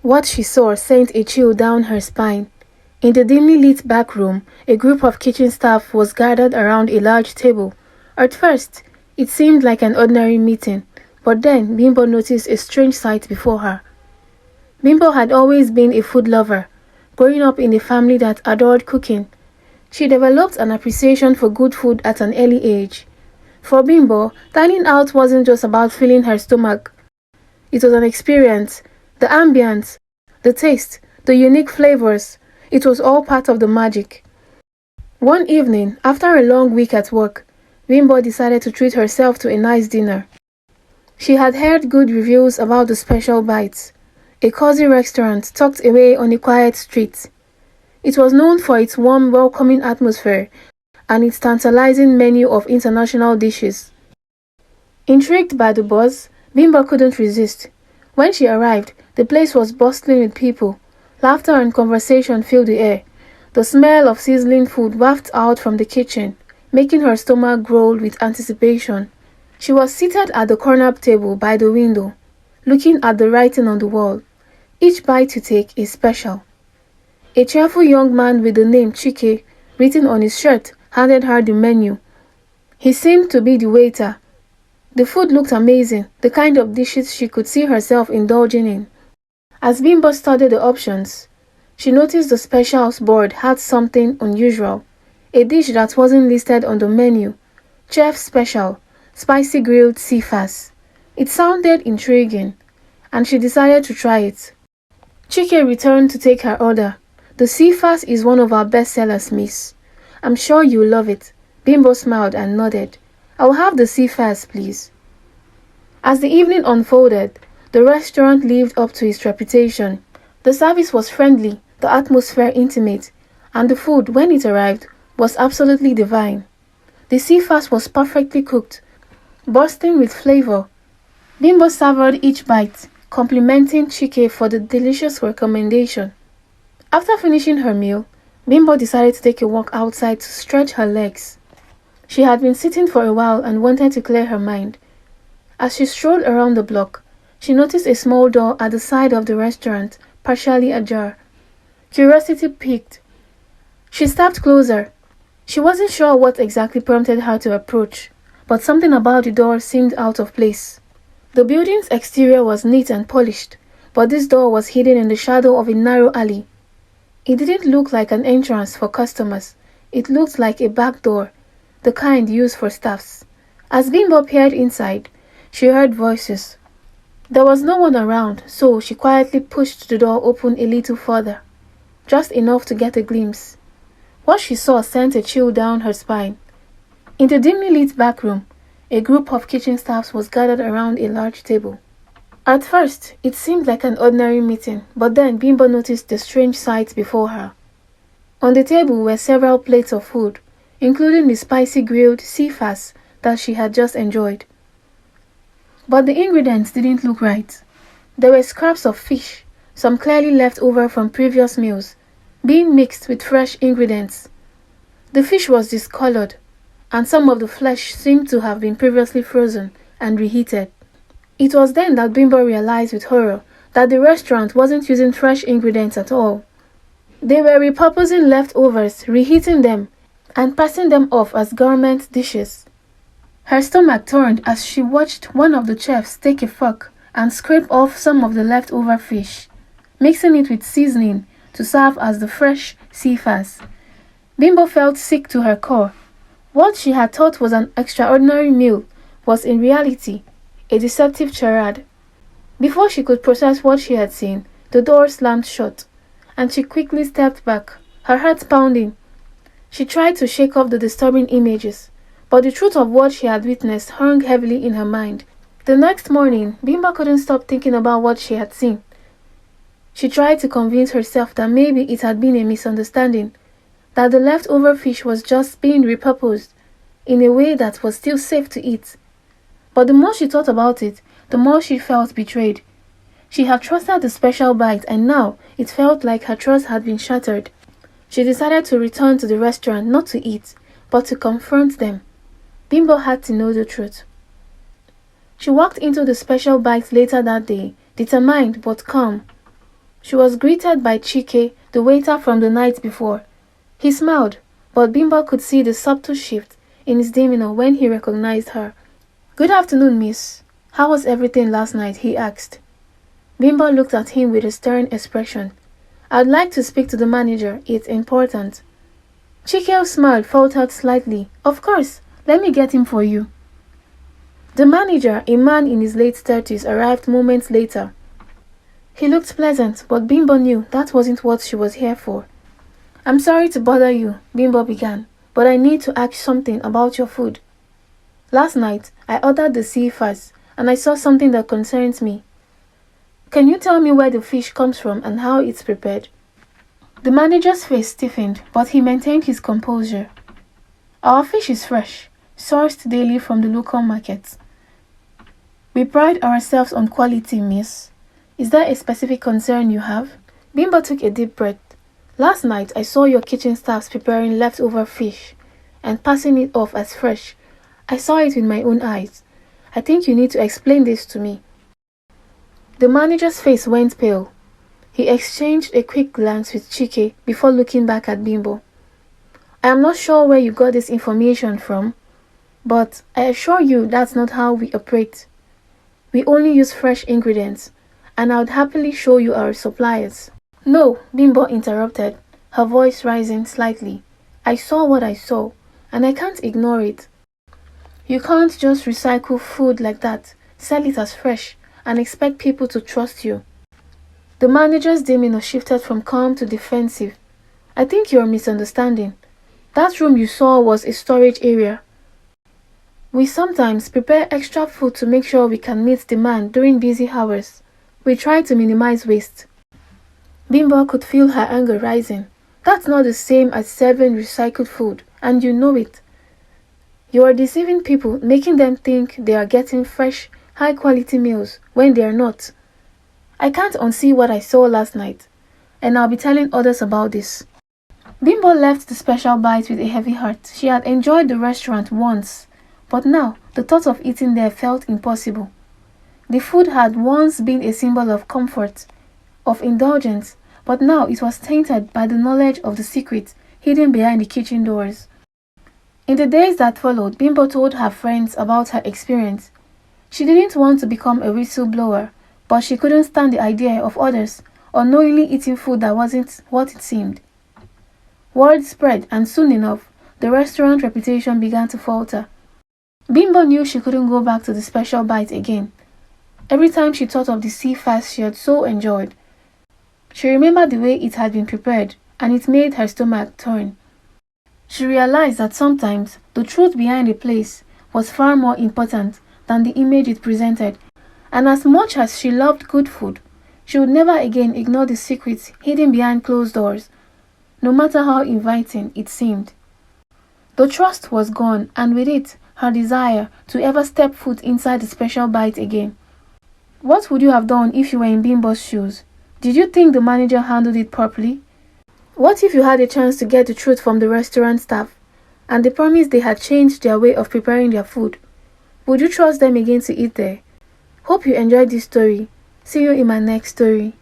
What she saw sent a chill down her spine. In the dimly lit back room, a group of kitchen staff was gathered around a large table. At first, it seemed like an ordinary meeting, but then Bimbo noticed a strange sight before her. Bimbo had always been a food lover, growing up in a family that adored cooking. She developed an appreciation for good food at an early age. For Bimbo, dining out wasn't just about filling her stomach. It was an experience. The ambience, the taste, the unique flavors, it was all part of the magic. One evening, after a long week at work, Bimbo decided to treat herself to a nice dinner. She had heard good reviews about the Special Bites, a cozy restaurant tucked away on a quiet street. It was known for its warm, welcoming atmosphere and its tantalizing menu of international dishes. Intrigued by the buzz, Bimbo couldn't resist. When she arrived, the place was bustling with people. Laughter and conversation filled the air. The smell of sizzling food wafted out from the kitchen, making her stomach growl with anticipation. She was seated at the corner table by the window, looking at the writing on the wall. Each bite you take is special. A cheerful young man with the name Chike written on his shirt handed her the menu. He seemed to be the waiter. The food looked amazing, the kind of dishes she could see herself indulging in. As Bimbo studied the options, she noticed the specials board had something unusual, a dish that wasn't listed on the menu. Chef Special, Spicy Grilled Seafass. It sounded intriguing, and she decided to try it. Chike returned to take her order. The seafass is one of our best sellers, miss. I'm sure you'll love it. Bimbo smiled and nodded. I'll have the seafass, please. As the evening unfolded, the restaurant lived up to its reputation. The service was friendly, the atmosphere intimate, and the food, when it arrived, was absolutely divine. The seafass was perfectly cooked, bursting with flavor. Bimbo savored each bite, complimenting Chike for the delicious recommendation. After finishing her meal, Bimbo decided to take a walk outside to stretch her legs. She had been sitting for a while and wanted to clear her mind. As she strolled around the block, she noticed a small door at the side of the restaurant, partially ajar. Curiosity piqued. She stepped closer. She wasn't sure what exactly prompted her to approach, but something about the door seemed out of place. The building's exterior was neat and polished, but this door was hidden in the shadow of a narrow alley. It didn't look like an entrance for customers. It looked like a back door, the kind used for staffs. As Bimbo peered inside, she heard voices. There was no one around, so she quietly pushed the door open a little further, just enough to get a glimpse. What she saw sent a chill down her spine. In the dimly lit back room, a group of kitchen staffs was gathered around a large table. At first, it seemed like an ordinary meeting, but then Bimbo noticed the strange sight before her. On the table were several plates of food, including the spicy grilled seafass that she had just enjoyed. But the ingredients didn't look right. There were scraps of fish, some clearly left over from previous meals, being mixed with fresh ingredients. The fish was discolored, and some of the flesh seemed to have been previously frozen and reheated. It was then that Bimbo realized with horror that the restaurant wasn't using fresh ingredients at all. They were repurposing leftovers, reheating them, and passing them off as gourmet dishes. Her stomach turned as she watched one of the chefs take a fork and scrape off some of the leftover fish, mixing it with seasoning to serve as the fresh seafass. Bimbo felt sick to her core. What she had thought was an extraordinary meal was in reality a deceptive charade. Before she could process what she had seen, the door slammed shut, and she quickly stepped back, her heart pounding. She tried to shake off the disturbing images, but the truth of what she had witnessed hung heavily in her mind. The next morning, Bimbo couldn't stop thinking about what she had seen. She tried to convince herself that maybe it had been a misunderstanding, that the leftover fish was just being repurposed in a way that was still safe to eat. But the more she thought about it, the more she felt betrayed. She had trusted the Special Bite, and now it felt like her trust had been shattered. She decided to return to the restaurant not to eat, but to confront them. Bimbo had to know the truth. She walked into the Special Bite later that day, determined but calm. She was greeted by Chike, the waiter from the night before. He smiled, but Bimbo could see the subtle shift in his demeanor when he recognized her. "Good afternoon, miss. How was everything last night?" he asked. Bimbo looked at him with a stern expression. "I'd like to speak to the manager. It's important." Chike's smile faltered slightly. "Of course, let me get him for you." The manager, a man in his late 30s, arrived moments later. He looked pleasant, but Bimbo knew that wasn't what she was here for. "I'm sorry to bother you," Bimbo began, "but I need to ask something about your food. Last night, I ordered the seafood, and I saw something that concerns me. Can you tell me where the fish comes from and how it's prepared?" The manager's face stiffened, but he maintained his composure. "Our fish is fresh, sourced daily from the local markets. We pride ourselves on quality, miss. Is there a specific concern you have?" Bimbo took a deep breath. "Last night, I saw your kitchen staffs preparing leftover fish and passing it off as fresh. I saw it with my own eyes. I think you need to explain this to me." The manager's face went pale. He exchanged a quick glance with Chike before looking back at Bimbo. "I am not sure where you got this information from, but I assure you that's not how we operate. We only use fresh ingredients, and I would happily show you our suppliers." "No," Bimbo interrupted, her voice rising slightly. "I saw what I saw, and I can't ignore it. You can't just recycle food like that, sell it as fresh, and expect people to trust you." The manager's demeanor shifted from calm to defensive. "I think you're misunderstanding. That room you saw was a storage area. We sometimes prepare extra food to make sure we can meet demand during busy hours. We try to minimize waste." Bimbo could feel her anger rising. "That's not the same as serving recycled food, and you know it. You are deceiving people, making them think they are getting fresh, high-quality meals when they are not. I can't unsee what I saw last night, and I'll be telling others about this." Bimbo left the special bite with a heavy heart. She had enjoyed the restaurant once, but now the thought of eating there felt impossible. The food had once been a symbol of comfort, of indulgence, but now it was tainted by the knowledge of the secret hidden behind the kitchen doors. In the days that followed, Bimbo told her friends about her experience. She didn't want to become a whistleblower, but she couldn't stand the idea of others unknowingly eating food that wasn't what it seemed. Word spread, and soon enough, the restaurant's reputation began to falter. Bimbo knew she couldn't go back to the special bite again. Every time she thought of the seafood she had so enjoyed, she remembered the way it had been prepared, and it made her stomach turn. She realized that sometimes the truth behind a place was far more important than the image it presented, and as much as she loved good food, she would never again ignore the secrets hidden behind closed doors, no matter how inviting it seemed. The trust was gone, and with it, her desire to ever step foot inside the special bite again. What would you have done if you were in Bimbo's shoes? Did you think the manager handled it properly? What if you had a chance to get the truth from the restaurant staff, and they promised they had changed their way of preparing their food? Would you trust them again to eat there? Hope you enjoyed this story. See you in my next story.